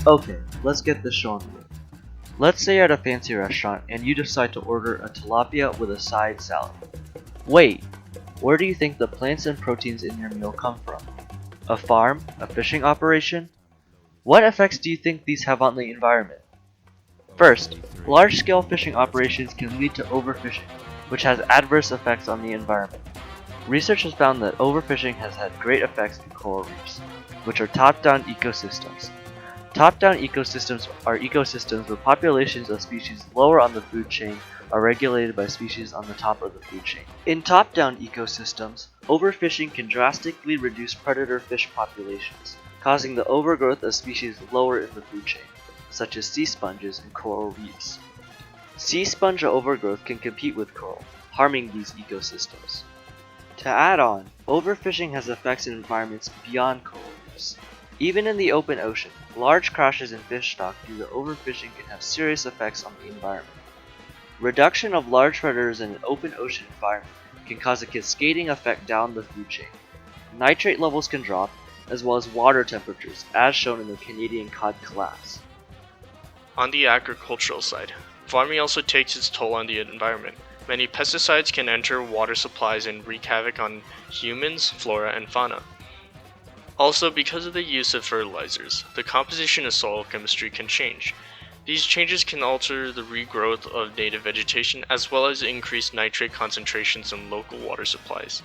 Okay, let's get this show on the road. Let's say you're at a fancy restaurant and you decide to order a tilapia with a side salad. Wait, where do you think the plants and proteins in your meal come from? A farm? A fishing operation? What effects do you think these have on the environment? First, large-scale fishing operations can lead to overfishing, which has adverse effects on the environment. Research has found that overfishing has had great effects in coral reefs, which are top-down ecosystems. Top-down ecosystems are ecosystems where populations of species lower on the food chain are regulated by species on the top of the food chain. In top-down ecosystems, overfishing can drastically reduce predator fish populations, causing the overgrowth of species lower in the food chain, such as sea sponges and coral reefs. Sea sponge overgrowth can compete with coral, harming these ecosystems. To add on, overfishing has effects in environments beyond coral reefs. Even in the open ocean, large crashes in fish stock due to overfishing can have serious effects on the environment. Reduction of large predators in an open ocean environment can cause a cascading effect down the food chain. Nitrate levels can drop, as well as water temperatures, as shown in the Canadian cod collapse. On the agricultural side, farming also takes its toll on the environment. Many pesticides can enter water supplies and wreak havoc on humans, flora, and fauna. Also, because of the use of fertilizers, the composition of soil chemistry can change. These changes can alter the regrowth of native vegetation as well as increase nitrate concentrations in local water supplies.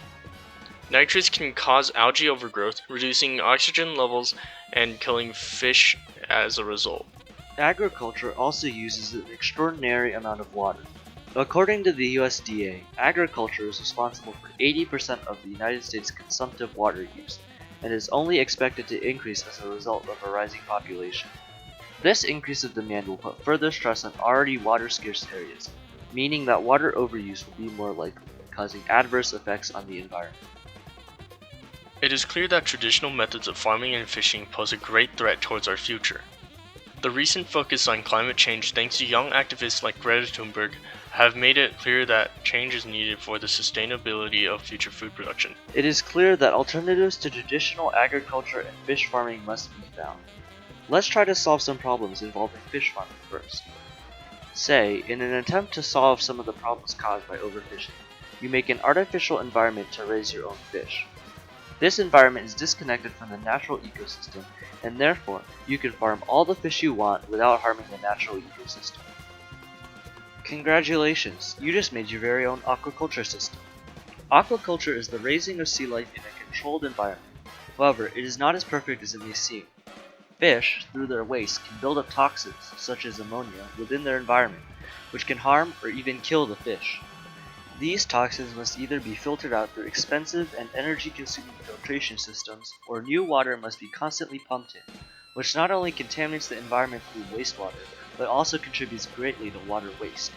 Nitrates can cause algae overgrowth, reducing oxygen levels and killing fish as a result. Agriculture also uses an extraordinary amount of water. According to the USDA, agriculture is responsible for 80% of the United States' consumptive water use, and is only expected to increase as a result of a rising population. This increase of demand will put further stress on already water-scarce areas, meaning that water overuse will be more likely, causing adverse effects on the environment. It is clear that traditional methods of farming and fishing pose a great threat towards our future. The recent focus on climate change, thanks to young activists like Greta Thunberg, have made it clear that change is needed for the sustainability of future food production. It is clear that alternatives to traditional agriculture and fish farming must be found. Let's try to solve some problems involving fish farming first. Say, in an attempt to solve some of the problems caused by overfishing, you make an artificial environment to raise your own fish. This environment is disconnected from the natural ecosystem, and therefore, you can farm all the fish you want without harming the natural ecosystem. Congratulations, you just made your very own aquaculture system. Aquaculture is the raising of sea life in a controlled environment. However, it is not as perfect as it may seem. Fish, through their waste, can build up toxins, such as ammonia, within their environment, which can harm or even kill the fish. These toxins must either be filtered out through expensive and energy-consuming filtration systems, or new water must be constantly pumped in, which not only contaminates the environment through wastewater, but also contributes greatly to water waste.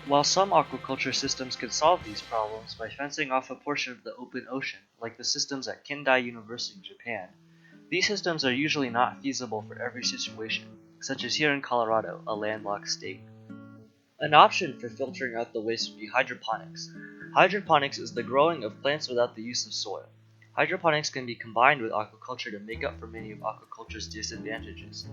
While some aquaculture systems can solve these problems by fencing off a portion of the open ocean, like the systems at Kindai University in Japan, these systems are usually not feasible for every situation, such as here in Colorado, a landlocked state. An option for filtering out the waste would be hydroponics. Hydroponics is the growing of plants without the use of soil. Hydroponics can be combined with aquaculture to make up for many of aquaculture's disadvantages.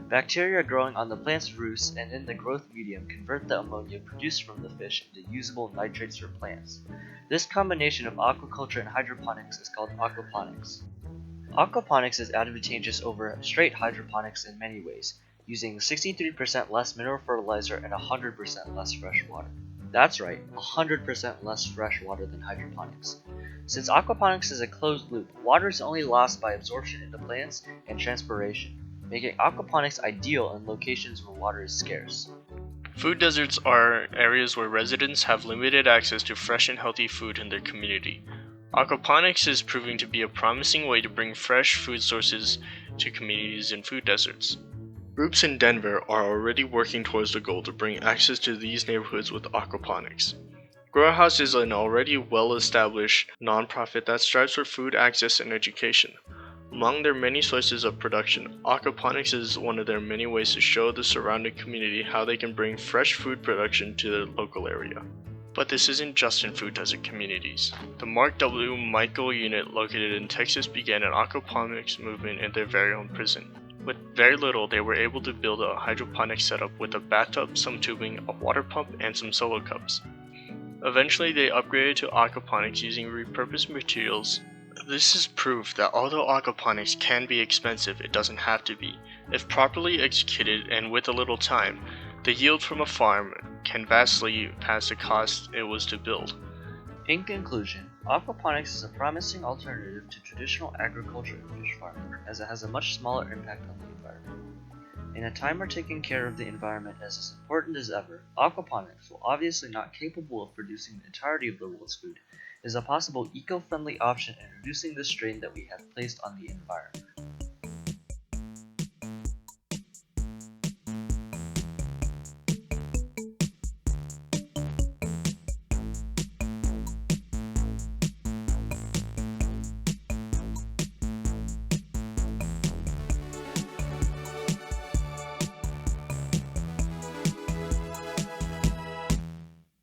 Bacteria growing on the plant's roots and in the growth medium convert the ammonia produced from the fish into usable nitrates for plants. This combination of aquaculture and hydroponics is called aquaponics. Aquaponics is advantageous over straight hydroponics in many ways, using 63% less mineral fertilizer and 100% less fresh water. That's right, 100% less fresh water than hydroponics. Since aquaponics is a closed loop, water is only lost by absorption into plants and transpiration, making aquaponics ideal in locations where water is scarce. Food deserts are areas where residents have limited access to fresh and healthy food in their community. Aquaponics is proving to be a promising way to bring fresh food sources to communities in food deserts. Groups in Denver are already working towards the goal to bring access to these neighborhoods with aquaponics. Grow House is an already well-established nonprofit that strives for food access and education. Among their many sources of production, aquaponics is one of their many ways to show the surrounding community how they can bring fresh food production to their local area. But this isn't just in food desert communities. The Mark W. Michael unit located in Texas began an aquaponics movement in their very own prison. With very little, they were able to build a hydroponic setup with a bathtub, some tubing, a water pump, and some solo cups. Eventually, they upgraded to aquaponics using repurposed materials. This is proof that although aquaponics can be expensive, it doesn't have to be. If properly executed and with a little time, the yield from a farm can vastly pass the cost it was to build. In conclusion, aquaponics is a promising alternative to traditional agriculture and fish farming, as it has a much smaller impact on the environment. In a time where taking care of the environment is as important as ever, aquaponics, while obviously not capable of producing the entirety of the world's food, is a possible eco-friendly option in reducing the strain that we have placed on the environment.